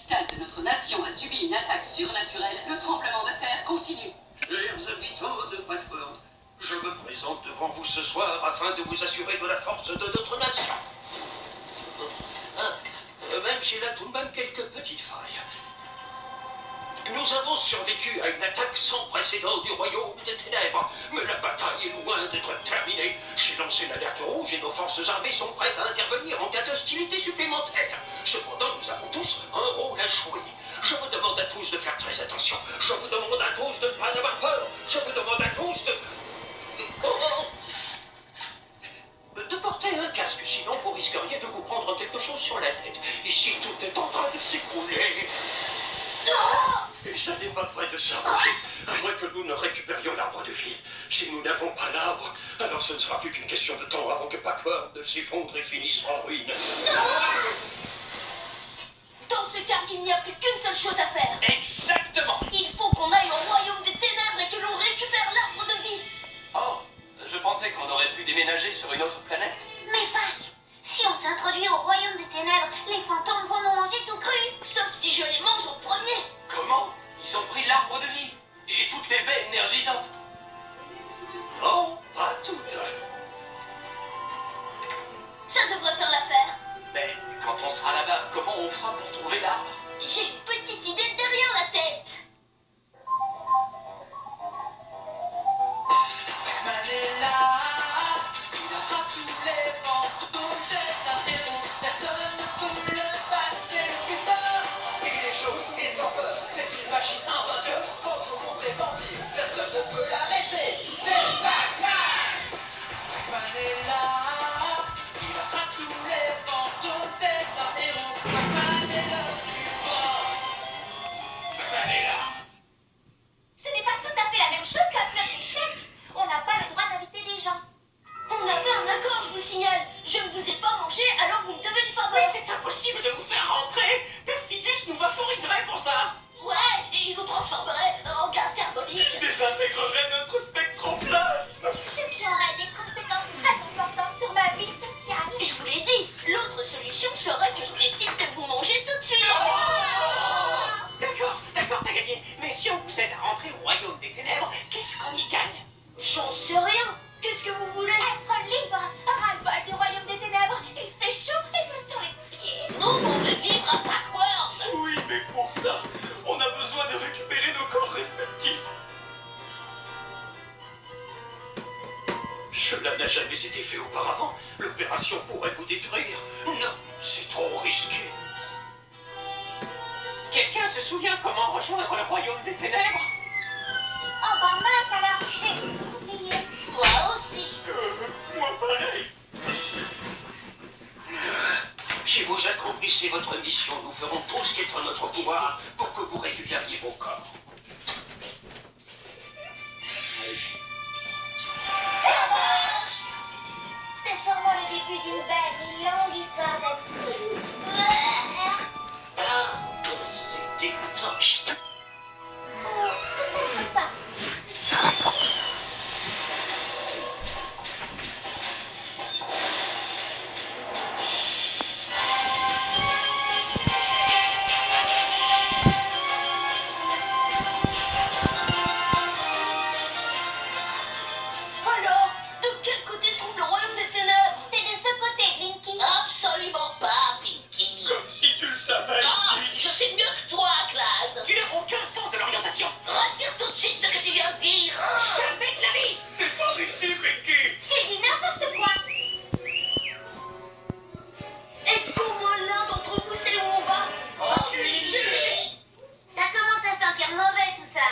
capitale de notre nation a subi une attaque surnaturelle, le tremblement de terre continue. Chers habitants de Patworld, je me présente devant vous ce soir afin de vous assurer de la force de notre nation. Même s'il a tout de même quelques petites failles. Nous avons survécu à une attaque sans précédent du royaume des ténèbres, mais la bataille est loin d'être terminée. J'ai lancé l'alerte rouge et nos forces armées sont prêtes à intervenir en cas d'hostilité supplémentaire. Cependant, nous avons tous un rôle à jouer. Je vous demande à tous de faire très attention. Je vous demande à tous de ne pas avoir peur. Je vous demande à tous de porter un casque, sinon vous risqueriez de vous prendre quelque chose sur la tête. Ici, tout est en train de s'écrouler. Et ça n'est pas près de s'arranger, à moins que nous ne récupérions l'arbre de vie. Si nous n'avons pas l'arbre, alors ce ne sera plus qu'une question de temps avant que Patworld ne s'effondre et finisse en ruine. Dans ce cas, il n'y a plus qu'une seule chose à faire. Exactement. Il faut qu'on aille au royaume des ténèbres et que l'on récupère l'arbre de vie. Oh, je pensais qu'on aurait pu déménager sur une autre planète. Mais Pâques, si on s'introduit au royaume des ténèbres, les fantômes vont nous manger tout cru. Sauf si je les mange en premier. Comment? Ils ont pris l'arbre de vie et toutes les baies énergisantes. Non, pas toutes. Ça devrait faire l'affaire. Mais quand on sera là-bas, comment on fera pour trouver l'arbre? J'ai une petite idée derrière la tête. Manella, il attrape tous les fantômes, c'est un héros, personne ne peut le battre, c'est le plus fort. Il est chaud, et sans peur, c'est une machine invainqueur. Quand son monde est vampire, personne ne peut l'arrêter. C'est Batman. Manella, il attrape tous les fantômes, c'est un héros. Batman est le plus fort. Manella. Ce n'est pas tout à fait la même chose qu'un club d'échecs. On n'a pas le droit d'inviter des gens. On avait un accord, je vous signale. Je ne vous ai pas mangé, alors vous me devez une faveur. Mais c'est impossible de vous faire rentrer. Perfidius nous vaporiserait pour ça. Ouais, et il nous transformerait en gaz carbonique. Il désintégrerait notre spectroplasme. Ce qui aurait des conséquences très importantes sur ma vie sociale. Je vous l'ai dit, l'autre solution serait que je décide de vous manger tout de suite. D'accord, t'as gagné. Mais si on vous aide à rentrer au royaume des ténèbres, qu'est-ce qu'on y gagne? J'en sais rien. Qu'est-ce que vous voulez? Être libre. Ras-le-bol du royaume des ténèbres. Il fait chaud et me sur les pieds. Nous, on veut vivre à Patworld. Oui, mais pour ça, on a besoin de récupérer nos corps respectifs. Cela n'a jamais été fait auparavant. L'opération pourrait vous détruire. Non, c'est trop risqué. Quelqu'un se souvient comment rejoindre le royaume des ténèbres? Oh bah mince alors, j'ai oublié. Moi aussi. Moi pareil. Si vous accomplissez votre mission, nous ferons tout ce qui est en notre pouvoir pour que vous récupériez vos corps. C'est sûrement le début d'une belle et longue histoire d'amitié. Ah, c'est dégoûtant. Chut. Oh, peut-être pas. Alors, de quel côté se trouve le royaume des ténèbres? C'est de ce côté, Blinky. Absolument pas, Blinky. Comme si tu le savais. Ah, je sais mieux que toi, Clyde. Tu n'as aucun sens de l'orientation. Retire tout de suite ce que tu viens de dire. Jamais de la vie. C'est par ici, Becky. Tu dis n'importe quoi. Est-ce qu'au moins l'un d'entre vous sait où on va? Aucune idée. Ça commence à sentir mauvais tout ça.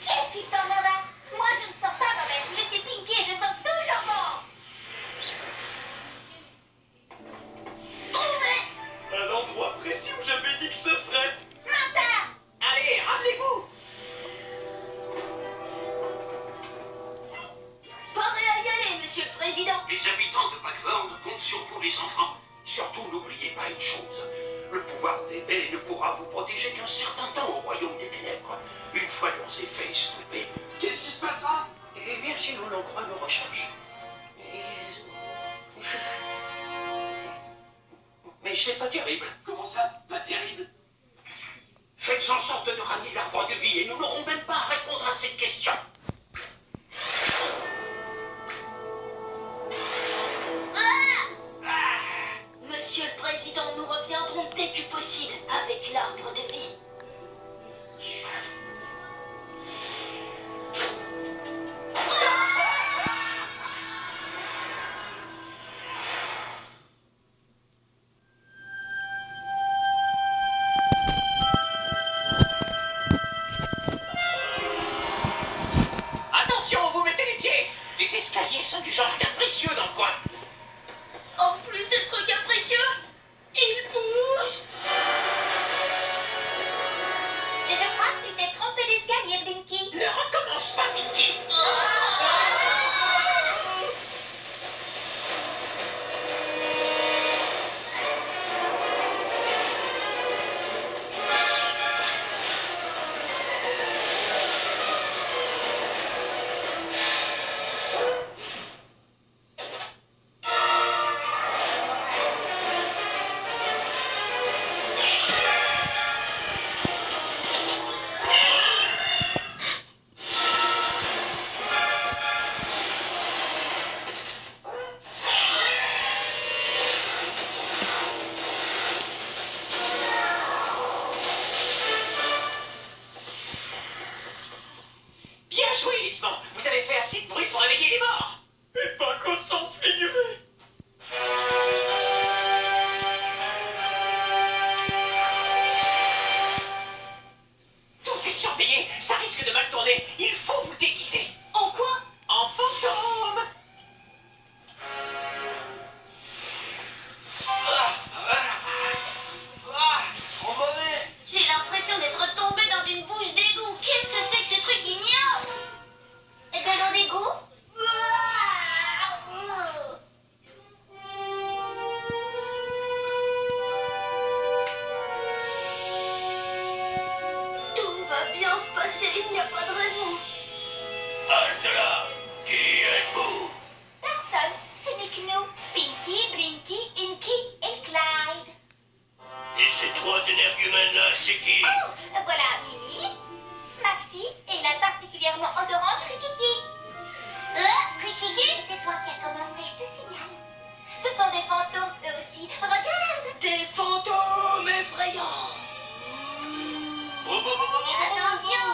Qu'est-ce qui sent mauvais? Moi je ne sens pas mauvais. Je suis Pinky et je sens toujours bon. Trouvé. Un endroit précis où j'avais dit que ce serait. Martin. Allez, ramenez-vous. Paré à y aller, monsieur le président. Les habitants de Patworld comptent sur vous, les enfants. Surtout, n'oubliez pas une chose. Le pouvoir des baies ne pourra vous protéger qu'un certain temps au royaume des ténèbres. Une fois leurs effets estompés. Qu'est-ce qui se passera? Eh bien, si l'on en croit nos recherches. Mais c'est pas terrible. Comment ça? Pas terrible. Faites en sorte de ramener l'arbre de vie et nous n'aurons même pas à répondre à cette question. Monsieur le Président, nous reviendrons dès que possible avec l'arbre de vie. Attention, vous mettez les pieds. Les escaliers sont du genre capricieux dans le coin. En plus d'être capricieux, il bouge. Je crois que tu t'es trompé d'escalier, Blinky. Ne recommence pas, Pinky. Bien joué, les vivants. Vous avez fait assez de bruit pour réveiller les morts. Et pas qu'au sens figuré. Tout est surveillé. Ça risque de mal tourner. Il faut vous déguiser. En quoi? En fantôme. Ça sent mauvais. J'ai l'impression d'être tombé dans une bouche d'égout. Qu'est-ce que c'est que ce truc ignoble? De l'eau d'égout? Tout va bien se passer, il n'y a pas de raison. Halte là. Qui êtes-vous? Personne, ce n'est que nous. Pinky, Blinky, Inky et Clyde. Et ces trois énergumènes-là, c'est qui? Oh, voilà Minnie, Maxie et la particulièrement odorante Rikiki. Rikiki, c'est toi qui as commencé, je te signale. Ce sont des fantômes, eux aussi. Regarde. Des fantômes effrayants. Attention,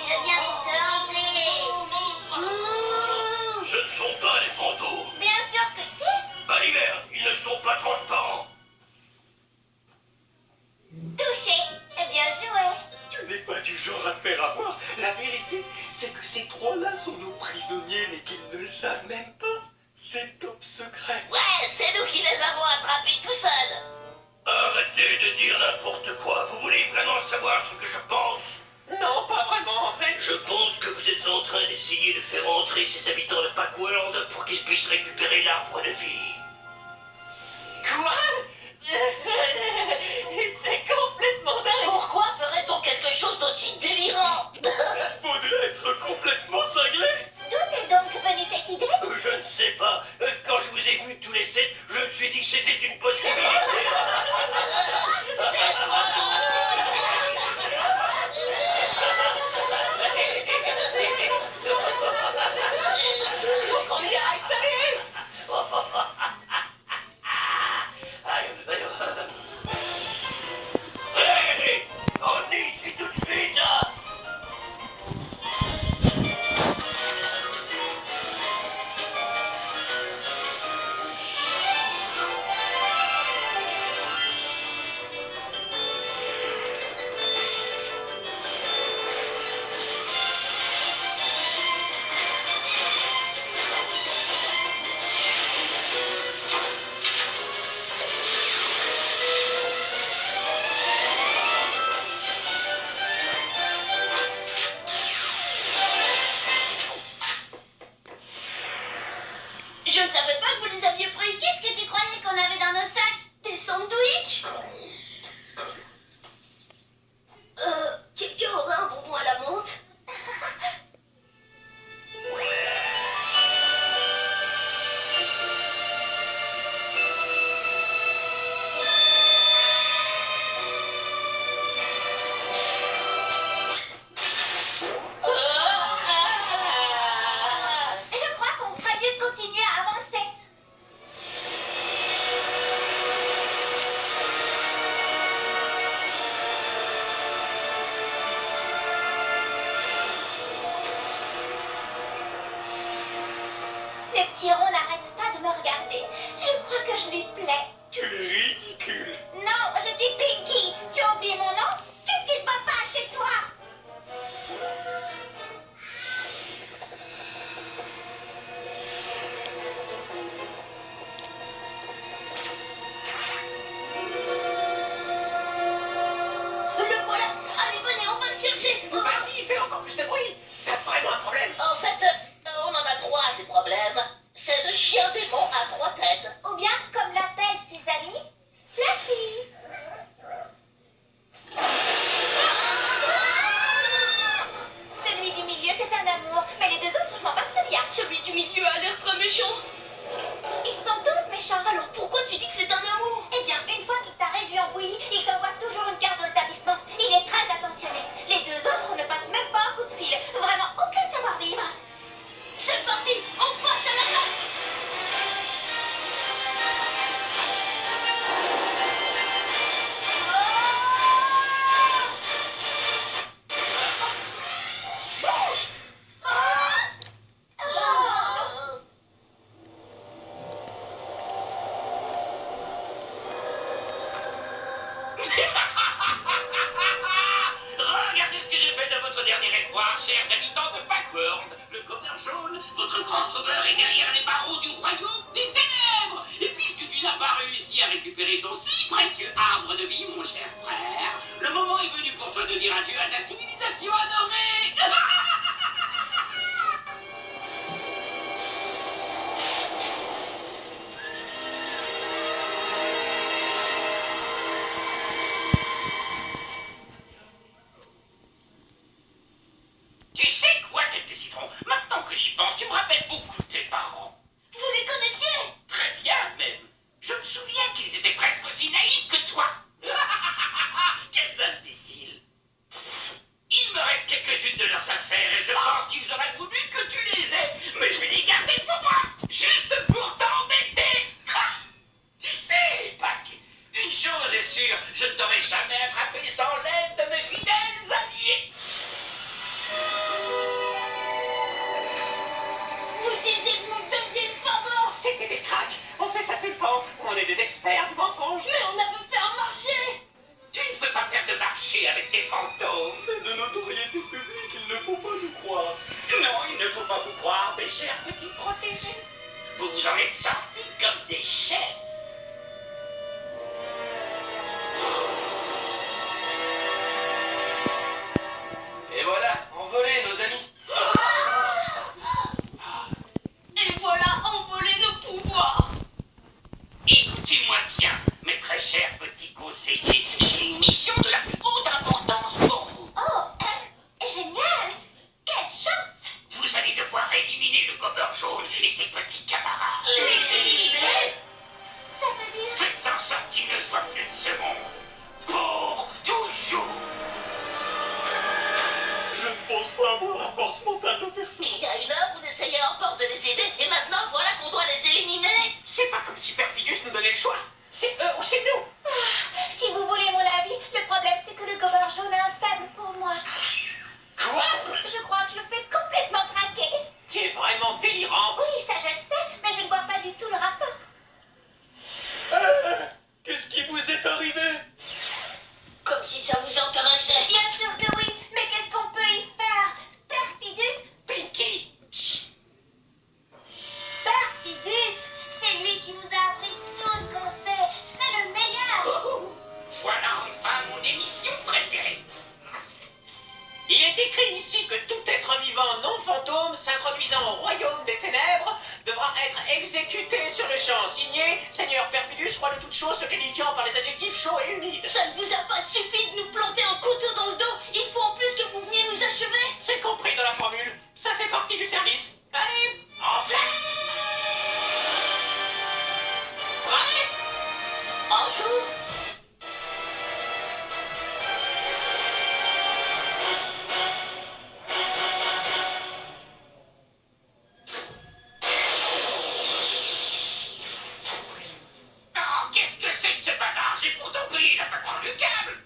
je viens pour te hanter. Ouh. Ce ne sont pas les fantômes. Bien sûr que si. Baliverne, ils ne sont pas transparents. Touché, bien joué. Tu n'es pas du genre à te faire avoir. La vérité, c'est que ces trois-là sont nos prisonniers, mais qu'ils ne le savent même pas. C'est top secret. Ouais, c'est nous qui les avons attrapés tout seuls. Arrêtez de dire n'importe quoi. Vous voulez vraiment savoir ce que je pense? Non, pas vraiment, en fait. Je pense que vous êtes en train d'essayer de faire entrer ces habitants de Packworld pour qu'ils puissent récupérer l'arbre de vie. Quoi? C'est complètement dingue. Pourquoi ferait-on quelque chose d'aussi délirant? Faudrait être complètement cinglé. D'où est donc venue cette idée? Je ne sais pas. Quand je vous ai vus tous les sept, je me suis dit que c'était une possibilité. C'est trop drôle. Faut qu'on y aille, salut. Hey, on est ici tout de suite, là. chien démon à 3 têtes. Ou bien, comme l'appellent ses amis, Fluffy. Celui du milieu, c'est un amour. Mais les deux autres, je m'en bats très bien. Celui du milieu a l'air très méchant. Ils sont tous méchants. Alors pourquoi tu dis que c'est un amour? Eh bien, une fois qu'il t'a réduit en bouillie, il t'envoie toujours une carte de rétablissement. Il est très attentionné. Les deux autres ne passent même pas un coup de fil. Vraiment aucun savoir-vivre. C'est parti, on passe à l'attaque. Regardez ce que j'ai fait de votre dernier espoir, chers habitants de Backward. Le cobra jaune, votre grand sauveur, est derrière les barreaux du royaume des ténèbres. Et puisque tu n'as pas réussi à récupérer ton si précieux arbre de vie, mon cher frère, le moment est venu pour toi de dire adieu à ta civilisation adorée. Tu sais quoi, tête de citron? Maintenant que j'y pense, tu me rappelles beaucoup de tes parents. Vous les connaissiez? Très bien, même. Je me souviens qu'ils étaient presque aussi naïfs que toi. Quels imbéciles. Il me reste quelques-unes de leurs affaires et je pense qu'ils auraient voulu que tu les aies. Mais je vais les garder pour moi, juste pour t'embêter. Tu sais, Pac, une chose est sûre, je ne t'aurais jamais attrapé sans l'aide de mes fidèles alliés. Vous disiez que vous me donniez une faveur. C'était des cracks. On fait ça tout le temps. On est des experts du mensonge. Mais on a pu faire marcher. Tu ne peux pas faire de marché avec des fantômes. C'est de notoriété publique, il ne faut pas nous croire. Non, il ne faut pas vous croire, mes chers petits protégés. Vous vous en êtes sortis comme des chefs. Et voilà, envolés nos amis. Et voilà, envoler nos pouvoirs. Écoutez-moi bien, mes très chers petits conseillers. J'ai une mission de la plus haute importance pour vous. Oh, génial. Quelle chance. Vous allez devoir éliminer le cobra jaune et ses petits camarades. Les éliminer. Ça veut dire... Faites en sorte qu'il ne soit plus de ce monde. Pour toujours. Je ne pense pas avoir la force mentale de personne. Il y a une heure, vous essayez encore de les aider, et maintenant, voilà qu'on doit les éliminer. C'est pas comme si Perfidus nous donnait le choix. C'est eux ou c'est nous. Si vous voulez mon avis, le problème c'est que le cover jaune a un faible pour moi. Quoi? Je crois que je le fais complètement craquer. Tu es vraiment délirant. Oui, ça je le sais, mais je ne vois pas du tout le rapport. Qu'est-ce qui vous est arrivé? Comme si ça vous intéressait. Bien sûr que oui, mais qu'est-ce qu'on peut y faire? Perfidus, Pinky. Chut. Perfidus, c'est lui qui nous a appris tout ce qu'on sait. C'est le meilleur. Oh, voilà enfin mon émission préférée. Il est écrit ici que tout être vivant non fantôme s'introduisant au royaume des ténèbres devra être exécuté sur le champ. Signé, Seigneur Perfidus, roi de toutes choses, se qualifiant par les adjectifs chauds et humides. Ça ne vous a pas suffi de nous planter un couteau dans le dos. Il faut en plus que vous veniez nous achever. C'est compris dans la formule. Ça fait partie du service. Allez, en place. Prêt? Bonjour. Oh, qu'est-ce que c'est que ce bazar? J'ai pourtant payé la facture du câble.